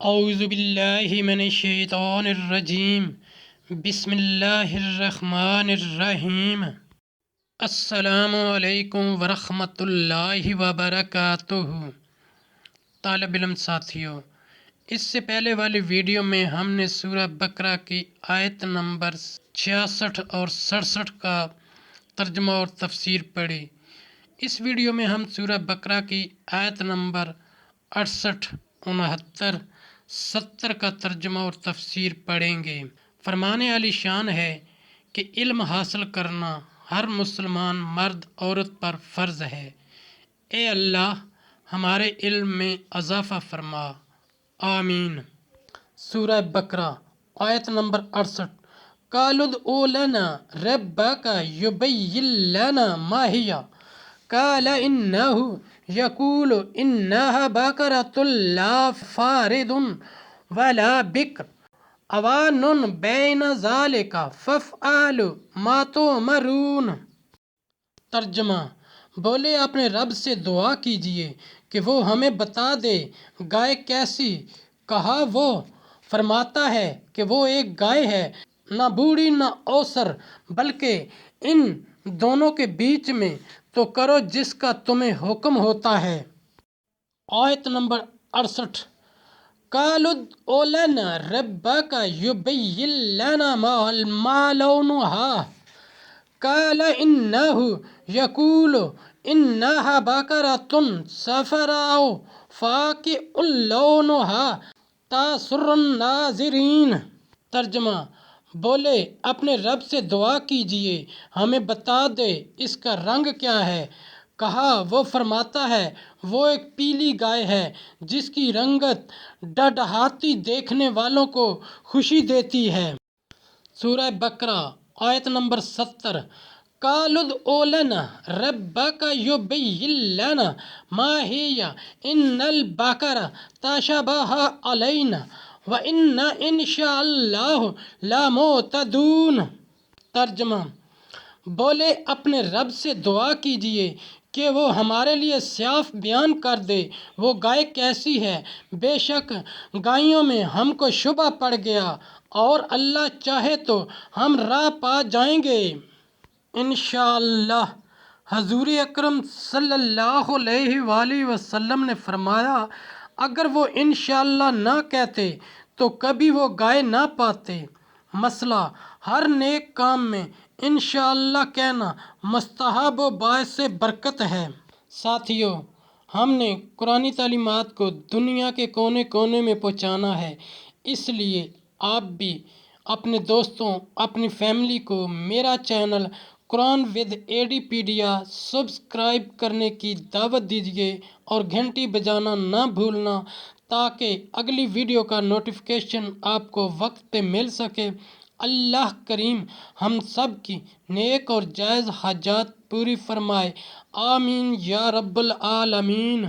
اعوذ باللہ من الشیطان الرجیم بسم اللہ الرحمن الرحیم۔ السلام علیکم ورحمۃ اللہ وبرکاتہ۔ طالب علم ساتھیوں، اس سے پہلے والی ویڈیو میں ہم نے سورہ بقرہ کی آیت نمبر 66 اور 67 کا ترجمہ اور تفسیر پڑھی۔ اس ویڈیو میں ہم سورہ بقرہ کی آیت نمبر 68، 69، 70 کا ترجمہ اور تفسیر پڑھیں گے۔ فرمان عالی شان ہے کہ علم حاصل کرنا ہر مسلمان مرد عورت پر فرض ہے۔ اے اللہ ہمارے علم میں اضافہ فرما، آمین۔ سورہ بقرہ آیت نمبر 68۔ قالوا ادع لنا ربك يبين لنا ما هي قال إنه يقول إنها بقرة لا فارض ولا بكر عوان بين ذلك فافعلوا ما تؤمرون۔ ترجمہ: بولے اپنے رب سے دعا کیجئے کہ وہ ہمیں بتا دے گائے کیسی۔ کہا وہ فرماتا ہے کہ وہ ایک گائے ہے، نہ بوڑھی نہ اوسر، بلکہ ان دونوں کے بیچ میں، تو کرو جس کا تمہیں حکم ہوتا ہے۔ آیت نمبر 68۔ قالوا ادع لنا ربك يبين لنا ما لونها قال إنه يقول إنها بقرة صفراء فاقع لونها تسر الناظرين۔ ترجمہ: بولے اپنے رب سے دعا کیجئے ہمیں بتا دے اس کا رنگ کیا ہے۔ کہا وہ فرماتا ہے وہ ایک پیلی گائے ہے جس کی رنگت ڈڈہاتی دیکھنے والوں کو خوشی دیتی ہے۔ سورہ بقرہ آیت نمبر 70۔ قالوا ادع لنا ربك يبين لنا ما هي إن البقرة تشابه علينا وإنا إن شاء الله لمهتدون۔ ترجمہ: بولے اپنے رب سے دعا کیجئے کہ وہ ہمارے لیے صاف بیان کر دے وہ گائے کیسی ہے۔ بے شک گائیوں میں ہم کو شبہ پڑ گیا، اور اللہ چاہے تو ہم راہ پا جائیں گے انشاءاللہ۔ حضور اکرم صلی اللہ علیہ وآلہ وسلم نے فرمایا، اگر وہ انشاءاللہ نہ کہتے تو کبھی وہ گائے نہ پاتے۔ مسئلہ: ہر نیک کام میں انشاءاللہ کہنا مستحب و باعث برکت ہے۔ ساتھیو، ہم نے قرآنی تعلیمات کو دنیا کے کونے کونے میں پہنچانا ہے، اس لیے آپ بھی اپنے دوستوں، اپنی فیملی کو میرا چینل قرآن ود ایڈی پیڈیا سبسکرائب کرنے کی دعوت دیجیے اور گھنٹی بجانا نہ بھولنا، تاکہ اگلی ویڈیو کا نوٹیفیکیشن آپ کو وقت پہ مل سکے۔ اللہ کریم ہم سب کی نیک اور جائز حاجات پوری فرمائے، آمین یا رب العالمین۔